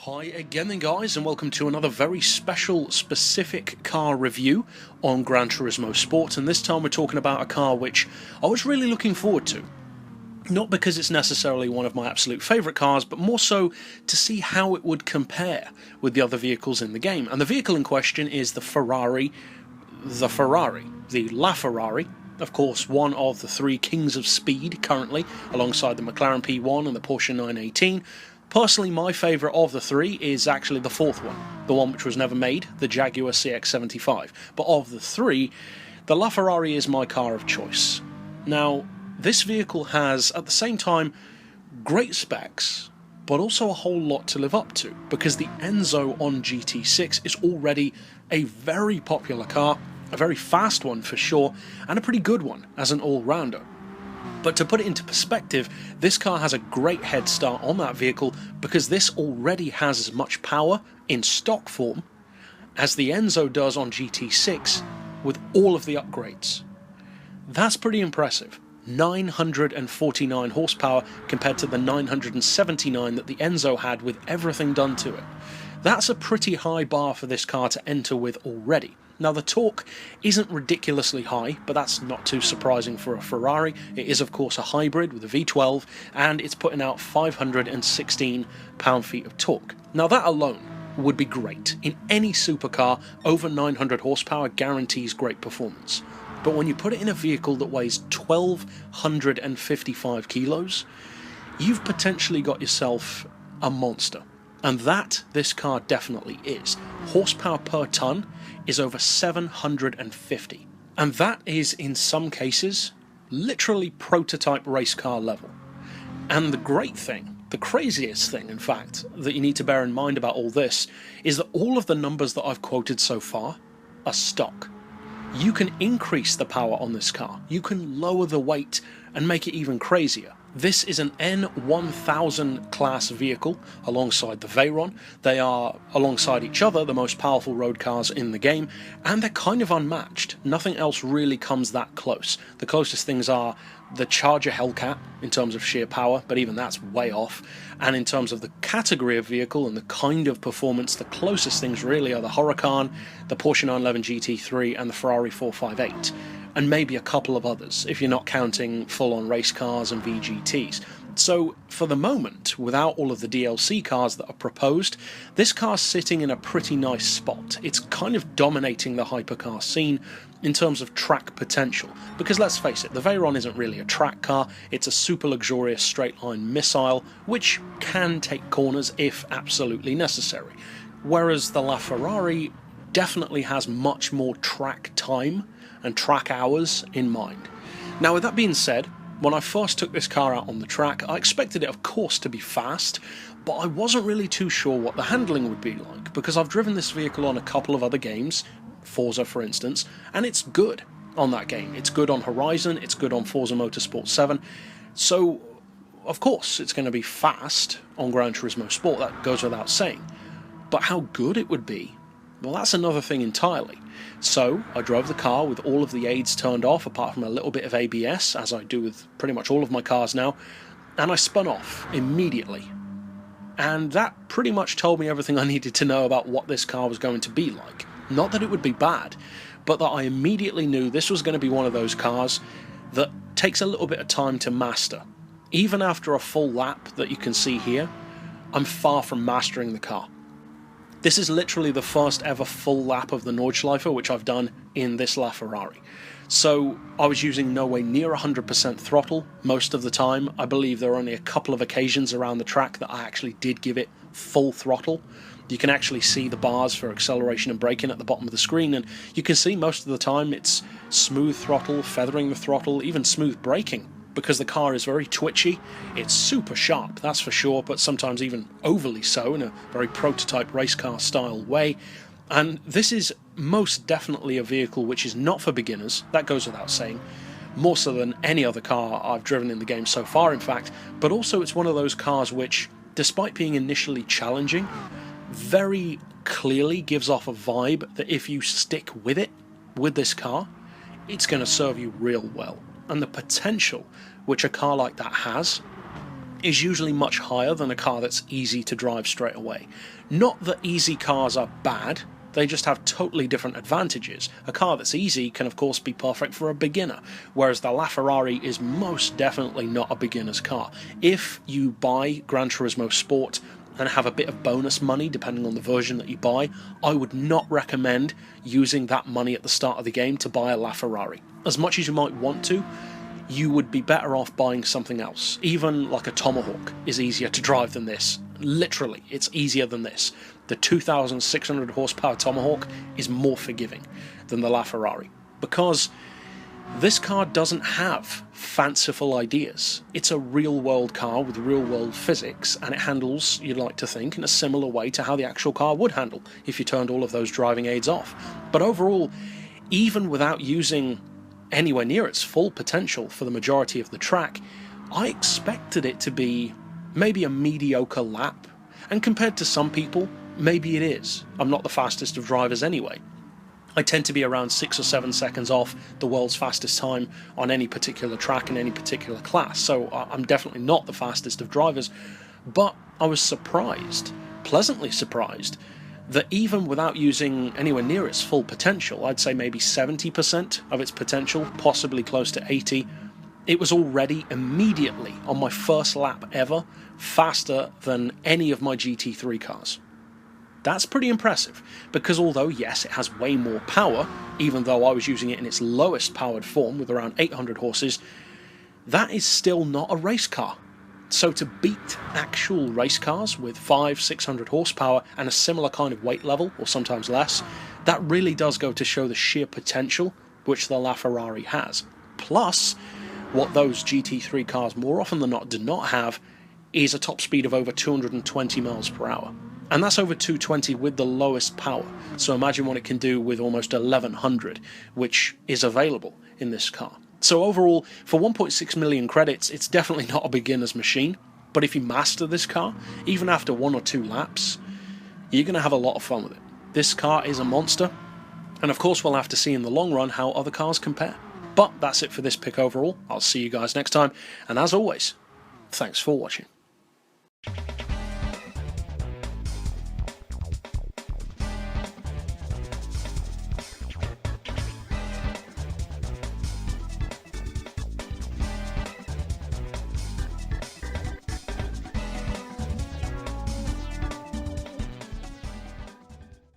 Hi again then guys, and welcome to another very special specific car review on Gran Turismo SPORT, and this time we're talking about a car which I was really looking forward to. Not because it's necessarily one of my absolute favourite cars, but more so to see how it would compare with the other vehicles in the game. And the vehicle in question is the Ferrari LaFerrari. Of course, one of the three kings of speed currently, alongside the McLaren P1 and the Porsche 918. Personally, my favourite of the three is actually the fourth one, the one which was never made, the Jaguar CX-75. But of the three, the LaFerrari is my car of choice. Now, this vehicle has, at the same time, great specs, but also a whole lot to live up to, because the Enzo on GT6 is already a very popular car, a very fast one for sure, and a pretty good one as an all-rounder. But to put it into perspective, this car has a great head start on that vehicle because this already has as much power in stock form as the Enzo does on GT6 with all of the upgrades. That's pretty impressive. 949 horsepower compared to the 979 that the Enzo had with everything done to it. That's a pretty high bar for this car to enter with already. Now the torque isn't ridiculously high, but that's not too surprising for a Ferrari. It is of course a hybrid with a V12, and it's putting out 516 pound-feet of torque. Now that alone would be great. In any supercar, over 900 horsepower guarantees great performance. But when you put it in a vehicle that weighs 1,255 kilos, you've potentially got yourself a monster. And that this car definitely is. Horsepower per tonne is over 750. And that is, in some cases, literally prototype race car level. And the great thing, the craziest thing in fact, that you need to bear in mind about all this, is that all of the numbers that I've quoted so far are stock. You can increase the power on this car, you can lower the weight and make it even crazier. This is an N1000 class vehicle alongside the Veyron. They are, alongside each other, the most powerful road cars in the game, and they're kind of unmatched. Nothing else really comes that close. The closest things are the Charger Hellcat in terms of sheer power, but even that's way off. And in terms of the category of vehicle and the kind of performance, the closest things really are the Huracan, the Porsche 911 GT3 and the Ferrari 458. And maybe a couple of others, if you're not counting full-on race cars and VGTs. So, for the moment, without all of the DLC cars that are proposed, this car's sitting in a pretty nice spot. It's kind of dominating the hypercar scene in terms of track potential. Because let's face it, the Veyron isn't really a track car, it's a super luxurious straight-line missile, which can take corners if absolutely necessary. Whereas the LaFerrari definitely has much more track time and track hours in mind. Now with that being said, when I first took this car out on the track, I expected it of course to be fast, but I wasn't really too sure what the handling would be like, because I've driven this vehicle on a couple of other games, Forza for instance, and it's good on that game. It's good on Horizon, it's good on Forza Motorsport 7, so of course it's going to be fast on Gran Turismo Sport, that goes without saying. But how good it would be, well, that's another thing entirely. So I drove the car with all of the aids turned off, apart from a little bit of ABS, as I do with pretty much all of my cars now, and I spun off immediately. And that pretty much told me everything I needed to know about what this car was going to be like. Not that it would be bad, but that I immediately knew this was going to be one of those cars that takes a little bit of time to master. Even after a full lap that you can see here, I'm far from mastering the car. This is literally the first ever full lap of the Nordschleife which I've done in this LaFerrari. So I was using nowhere near 100% throttle most of the time. I believe there are only a couple of occasions around the track that I actually did give it full throttle. You can actually see the bars for acceleration and braking at the bottom of the screen, and you can see most of the time it's smooth throttle, feathering the throttle, even smooth braking. Because the car is very twitchy, it's super sharp, that's for sure, but sometimes even overly so in a very prototype race car style way. And this is most definitely a vehicle which is not for beginners, that goes without saying, more so than any other car I've driven in the game so far in fact, but also it's one of those cars which, despite being initially challenging, very clearly gives off a vibe that if you stick with it, with this car, it's going to serve you real well. And the potential which a car like that has is usually much higher than a car that's easy to drive straight away. Not that easy cars are bad, they just have totally different advantages. A car that's easy can of course be perfect for a beginner, whereas the LaFerrari is most definitely not a beginner's car. If you buy Gran Turismo Sport and have a bit of bonus money depending on the version that you buy, I would not recommend using that money at the start of the game to buy a LaFerrari. As much as you might want to, you would be better off buying something else. Even like a Tomahawk is easier to drive than this. Literally, it's easier than this. The 2,600 horsepower Tomahawk is more forgiving than the LaFerrari, because this car doesn't have fanciful ideas. It's a real-world car with real-world physics, and it handles, you'd like to think, in a similar way to how the actual car would handle if you turned all of those driving aids off. But overall, even without using anywhere near its full potential for the majority of the track, I expected it to be maybe a mediocre lap, and compared to some people, maybe it is. I'm not the fastest of drivers anyway. I tend to be around 6 or 7 seconds off the world's fastest time on any particular track in any particular class, so I'm definitely not the fastest of drivers, but I was surprised, pleasantly surprised, that even without using anywhere near its full potential, I'd say maybe 70% of its potential, possibly close to 80%, it was already immediately, on my first lap ever, faster than any of my GT3 cars. That's pretty impressive, because although yes, it has way more power, even though I was using it in its lowest powered form with around 800 horses, that is still not a race car. So to beat actual race cars with 500-600 horsepower and a similar kind of weight level, or sometimes less, that really does go to show the sheer potential which the LaFerrari has. Plus, what those GT3 cars more often than not do not have is a top speed of over 220 miles per hour. And that's over 220 with the lowest power, so imagine what it can do with almost 1100, which is available in this car. So overall, for 1.6 million credits, it's definitely not a beginner's machine, but if you master this car, even after 1 or 2 laps, you're going to have a lot of fun with it. This car is a monster, and of course we'll have to see in the long run how other cars compare. But that's it for this pick overall. I'll see you guys next time, and as always, thanks for watching.